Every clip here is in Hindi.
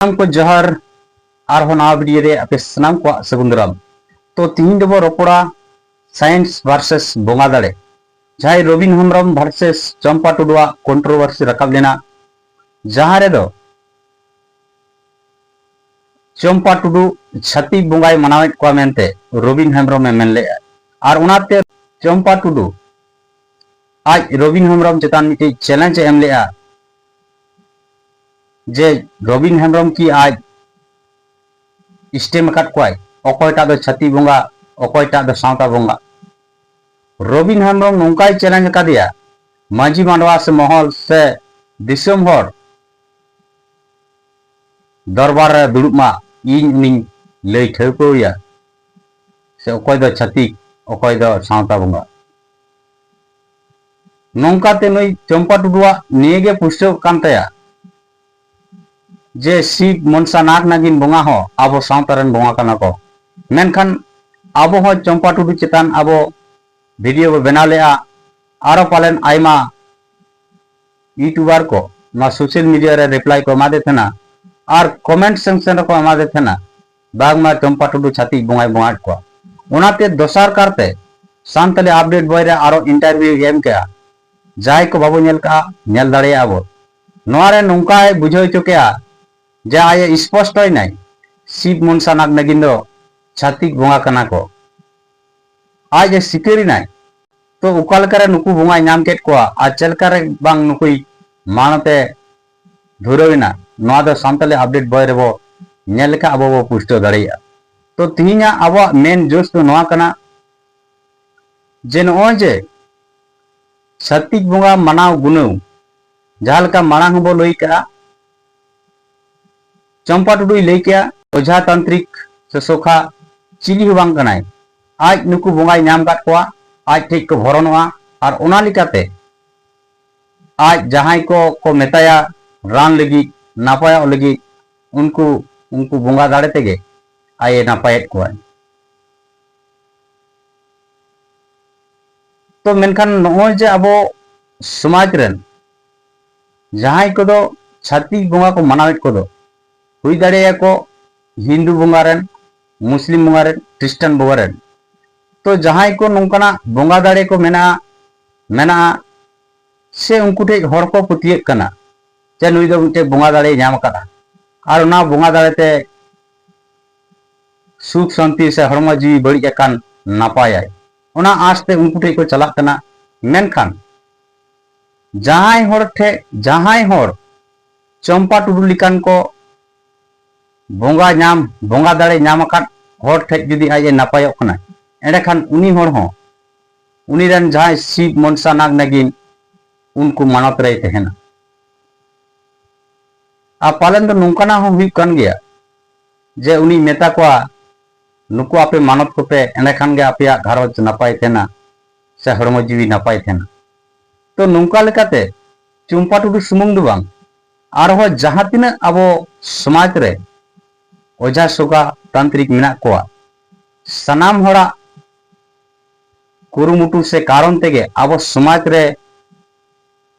साम को जहर और नवा वीडियो रे आपे साम को सगुंदराम। तो तीन दबो रोपड़ा साइंस वर्सेस बोंगा दाड़े जहां रबिन हेम्ब्रम वर्सेस चंपा टुडुआ कंट्रोवर्सी रकाब लेना जहां रे दो चंपा टुडू छाती बोंगाय मनावेट को मेनते रबिन हेम्ब्रम में मेन ले और उनाते चंपा टुडू आज रबिन हेम्ब्रम चेतान मिटे चैलेंज एम ले जे रबिन हेम्ब्रम की आज स्टेम कट कोई अकोयटा दो छाती बोंगा अकोयटा दो सावता बोंगा रबिन हेम्ब्रम नौकाय चैलेंज का दिया मांझी मांडवा से महल से दिसम हर दरबार रे दुड़ुब मा इन उनी लई ठेकोया से अकोय दो छाती अकोय दो सावता बोंगा नौकाते नई चंपा टुडुआ नियगे पुष्टो कांतया जे शिव मनसा नाग नागिन बोंगा हो आबो सावतारन बोंगा कना को मेनखान आबो हो चंपा टुडू चेतान आबो वीडियो बनाव लेआ आरो पालन आयमा यूट्यूबर को ना सोशल मीडिया रे रिप्लाई को एमादे थेना और कमेंट सेक्शन को एमादे थेना बाग मा चंपा टुडू छाती बोंगाय बोंगाट को ओनाते दोसार कारते सांतले अपडेट बॉय रे आरो इंटरव्यू एम के जाय को बाबू नेल का नेल दाड़े आबो नोआरे नौकाय बुझाव चुकेया जे आये स्पष्ट होय नाय शिव मनसा नाग नागिन दो छाती बोंगा कना को आज सिकेरी नाय तो उकाल करे नुकु बोंगा नाम केट को आज चल करे बांग नुकुई मानते धुरविना नोआ दो सांतले अपडेट बॉय रेबो नेल का अबो बो पुष्टो दाड़िया तो तिहिना अबो मेन जोश तो नोआ कना जे नोय जे छाती बोंगा मनाव गुनु जहां लका मांग बो लई का चंपा टुडू लई के ओझा तांत्रिक से सोखा चिली हो बांग कनाय आज नुकु बोंगाय नाम काट कोआ आज ठीक को भरनोआ और ओना लिकाते आज जहां को मेताया रान लगी नापाया लगी उनको उनको बोंगा दाड़े तेगे आये नापायत कोआ तो मेनखान नोय जे अबो समाज रेन जहां को दो छाती बोंगा को मनावेट को दो हुई दाड़े को हिंदू बोंगा रेन मुस्लिम बोंगा रेन क्रिश्चियन बोंगा रेन तो जहां को नौकाना बोंगा दाड़े को मेना मेना से उनको ठे हर को पतियेक कना जे नुई दो मिटे बोंगा दाड़े नाम कदा और ना बोंगा दाड़े ते सुख शांति से हरमा जीवी बड़ी एकान नापाय ओना आस्ते उनको ठे को चलाक कना मेनखान जहां हर ठे जहां हर चंपा टुडू लिकान को बोंगा नाम बोंगा दाड़े नाम आकाद हर ठे जुदी आजे नापायोक कना एंडेखान उनी हर हो उनी रन जहां शिव मनसा नाग नागिन उनको मानत रहे तहना आ पालन तो नौकाना हो हुई कन गया जे उनी मेता को नुको आपे मानत को पे एंडेखान गे आपे घरज नापाय थेना से हरमो जीवी नापाय थेना तो नौका लेकाते चंपा टुडू सुमुंग दो बांग आर हो जहां तिना अबो समाज रे ओझा सोगा तांत्रिक मेना कोआ सनाम होड़ा कुरुमुटु से कारण तेगे अब समाज रे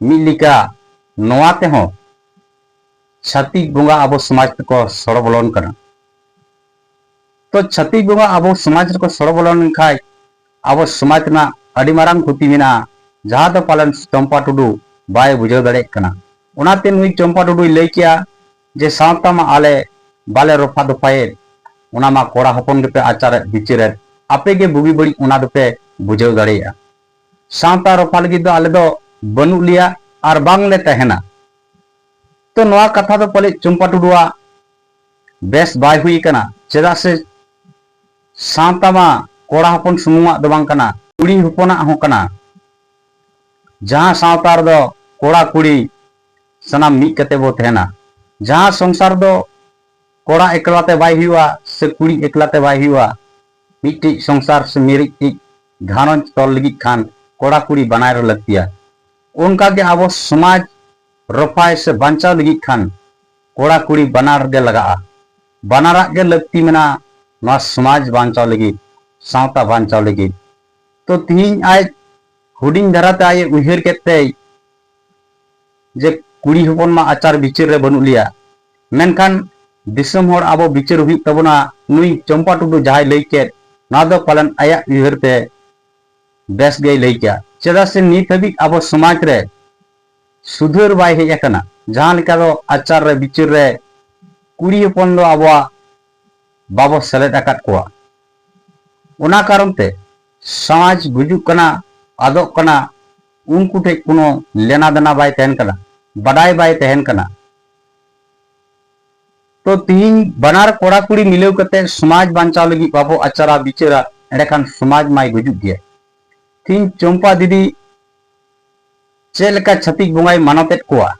मिलिका नोआते हो छाती बोंगा अब समाज को सड़बलन करना तो छाती बोंगा अब समाज को सड़बलन खाय अब समाज ना अड़ी मारांग खुती मेना जहां तो पालन चंपा टुडू बाय बुझाव दाड़े कना ओनाते नुई चंपा टुडू लई किया जे सावता मा आले बाले रफा दफाए ओना मा कोड़ा हपन के आचार बिचार आपे गे बुगी बड़ी ओना दोपे बुझाव दाड़ेया सावता रफा लगी दो आले दो बनु लिया और बांग ले तहना तो नोआ कथा दो पले चंपा टुडुआ बेस बाय हुई कना चेदा से सावता मा कोड़ा हपन सुमुआ दो बांग कना कुड़ी हपना हो कना जहां सावता दो कोड़ा कुड़ी सनाम मिक कते बो तहना जहां संसार दो कोड़ा एकलाते बाय हुआ से कुड़ी एकलाते बाय हुआ मिट्टी संसार से मेरी घानंज तल लगी खान कोड़ा कुड़ी बनाए लगतिया उनका के अब समाज रफाय से बांचा लगी खान कोड़ा कुड़ी बनार गे लगा बनारा गे लगती मेना ना समाज बांचा लगी सावता बांचा लगी तो तीन आज हुडिंग धराते आए उहेर केते जे कुड़ी हपन मा आचार बिचार रे बनु लिया मेनखान दिसम होड़ आबो बिचार हुई तबना नुई चंपा टुडू जहां लई के ना दो पालन आया उहर ते बेस गई लई क्या चेदा से नित हबी आबो समाज रे सुधर बाय हेज अकना जहां लेका दो आचार रे बिचार रे कुड़ी हपन दो आबो बाबो सेलेद अकात कोआ ओना कारण ते समाज गुजुक कना आदोक कना उनको ठे कोनो लेना देना बाय तहन कना बडाय बाय तहन कना तो तीन बनार कोड़ा कुड़ी मिलेव कते समाज बांचाव लगी बाबो आचारा बिचारा एडेखान समाज माय गुजुक गया तीन चंपा दीदी चेलका छतिक बंगाई मानतेत कोआ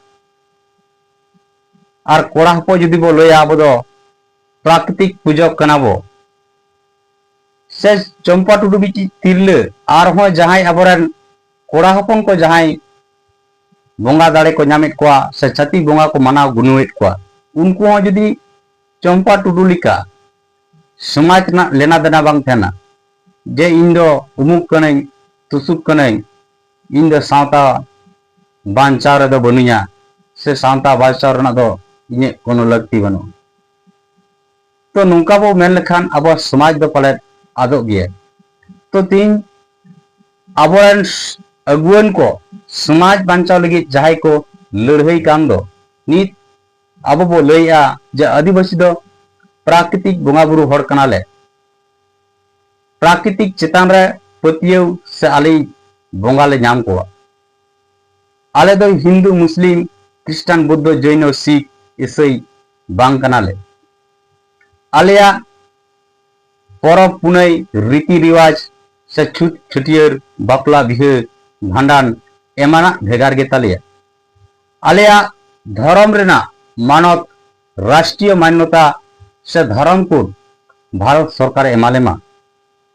और कोड़ा हपो जुदी बो लया आबो दो प्राकृतिक पूजक कना बो से चंपा टुडू बिची तिरले आर हो जहां अबरन कोड़ा हपन को जहां बोंगा दाड़े को नामेत कोआ से छती बोंगा को मानाव गुनुएत कोआ उनको हो जुदी चंपा टुडू लिका समाज ना लेना देना बांग थेना जे इन दो उमुक कनई तुसुक कनई इन दो सावता बांचाव रे दो बनुया से सावता बांचाव रना दो इने कोनो लगती बनो तो नुका बो मेन लखान अब समाज दो पले आदो गया तो तीन अबोरन अगुवन को समाज बांचाव लगी जहां को लड़ाई कान दो नित अब बो लैया जे आदिवासी दो प्राकृतिक बोंगा बुरु हड़ कनाले प्राकृतिक चेतान रे पतियव से आले बोंगा ले नाम को आले दो हिंदू मुस्लिम क्रिश्चियन बुद्ध जैन सिख ईसाई बांग कनाले आलेया परब पुनई रीति रिवाज से छुट छुटियर बापला बिहे भांडान एमाना भेगार गे तालिया आलेया धर्म रेना मानव राष्ट्रीय मान्यता से धर्म को भारत सरकार एमालेमा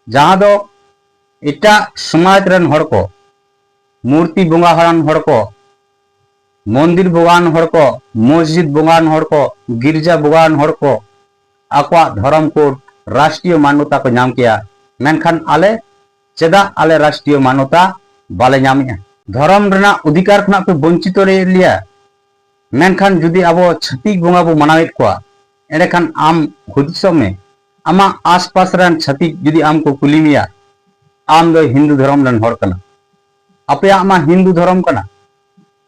जहां दो इटा समाज रन हड़ को मूर्ति बोंगा हरान हड़ को मंदिर बोगान हड़ को मस्जिद बोगान हड़ को गिरजा बोगान हड़ को आकवा धर्म को राष्ट्रीय मान्यता को नाम किया मेनखान आले चेदा आले राष्ट्रीय मान्यता बाले नामिया धर्म रेना अधिकार खना पे वंचित रे लिया मेनखान जुदी आबो छतिक बोंगा बो मनावेत कोआ एडेखान आम हुदिसो में आमा आसपास रन छतिक जुदी आम को कुलिमिया आम दो हिंदू धर्म रन हड़ कना अपे आमा हिंदू धर्म कना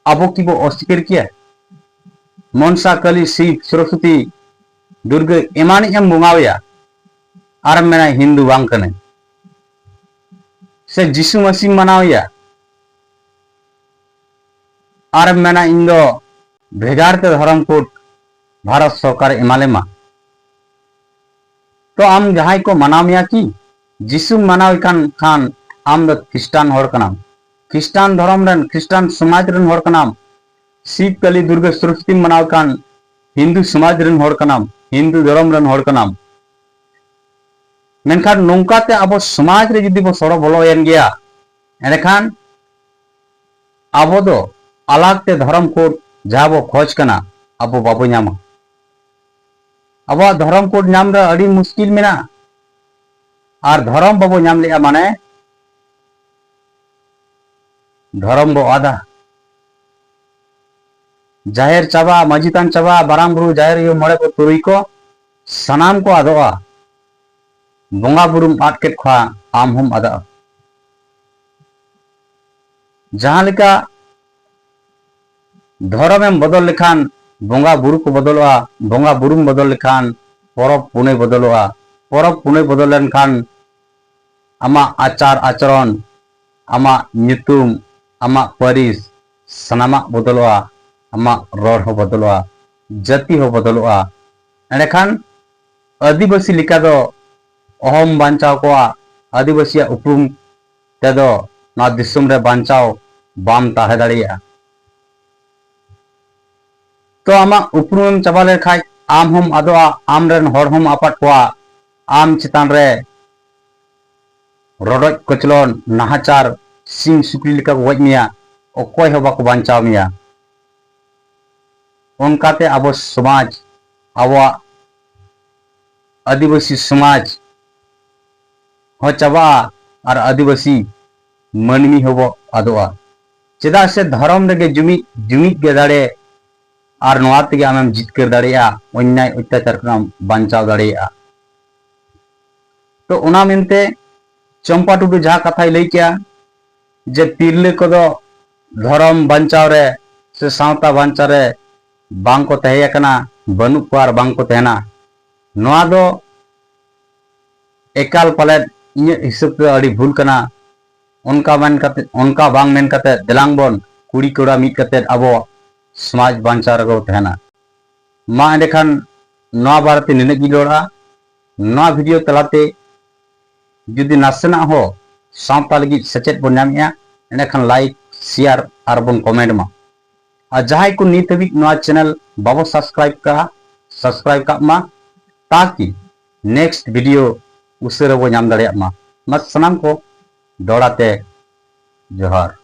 आबो की बो अस्वीकार किया मनसा काली शिव सरस्वती दुर्गा एमानी एम बोंगावया आर मेना हिंदू बांग कने से जिसु मसीह मनावया आर मेना इन दो भेगार ते धर्म कोड भारत सरकार एमालेमा तो आम जहां को मनामिया की जिसु मनाव खान आम दो क्रिस्टान हड़ कनाम क्रिस्टान धर्म रन क्रिस्टान समाज रन हड़ कनाम शिव काली दुर्गा सरस्वती मनाव खान हिंदू समाज रन हड़ कनाम हिंदू धर्म रन हड़ कनाम मेनखान नौकाते अब समाज रे जुदी बो सड़ो बोलोयन गया एनखान आबो दो अलग ते धर्म कोड जहां बो खोज कना अब बाबो नामा अब धर्म कोड नाम रे अड़ी मुश्किल मेना और धर्म बाबो नाम लिया माने धर्म बो आदा जाहिर चाबा मजितान चाबा बाराम बुरु जाहिर यो मरे को तुरुई को सनाम को आदोआ बोंगा बुरुम आटकेट खा आम हम आदा जहां लेका धर्म एम बदल लेखान बोंगा बुरु को बदलवा बोंगा बुरुम बदल लेखान परब पुने बदलवा परब पुने बदल लेनखान आमा आचार आचरण आमा नितुम आमा परिस सनामा बदलवा आमा रोड हो बदलवा जाति हो बदलवा एंडेखान आदिवासी लिका दो अहम बांचाव को आदिवासी उपरुम तेदो ना दिसुम रे बांचाव बाम ताहे दाड़िया तो आमा उपरुम चाबा लेखाय आम हम आदोआ आम रेन हड़ हम आपाट को आम चितान रे रोडज कचलन नाहाचार सिंह सुक्री लिका को गज मिया अकय हो बाको बांचाव मिया उनकाते अब समाज अब आदिवासी समाज हो चाबा और आदिवासी मनमी होबो आदोआ चेदा से धर्म रे जुमिद जुमिद गे दाड़े और नोआ तेगे आमेम जितकर दाड़ेया अन्याय अत्याचार खन बांचाव दाड़ेया। तो ओना मेनते चंपा टुडू जहाँ कथाय लई किया जे तिरले को धर्म बांचाव रे से सावता बांचाव रे बांग को तहे कना बनु को आर बांग को तहना नोआ दो एकाल पाले इन हिसाब से अड़ी भूल कना उनका बांग मेन कते देलांग बोन कुड़ी कोड़ा मीट कते अबो समाज बांचाव रगो तहना मा एंडेखान नोआ बारते निने गिलोड़ा नोआ वीडियो तलाते जुदी नासेना हो सावता लगी सचेत बन नामिया एंडेखान लाइक शेयर और बन कमेंट मा और जहां को नीत हबी नोआ चैनल बाबो सब्सक्राइब का मा ताकि नेक्स्ट वीडियो उसे बो नाम दाड़े मा सनाम को दौड़ाते जोहार।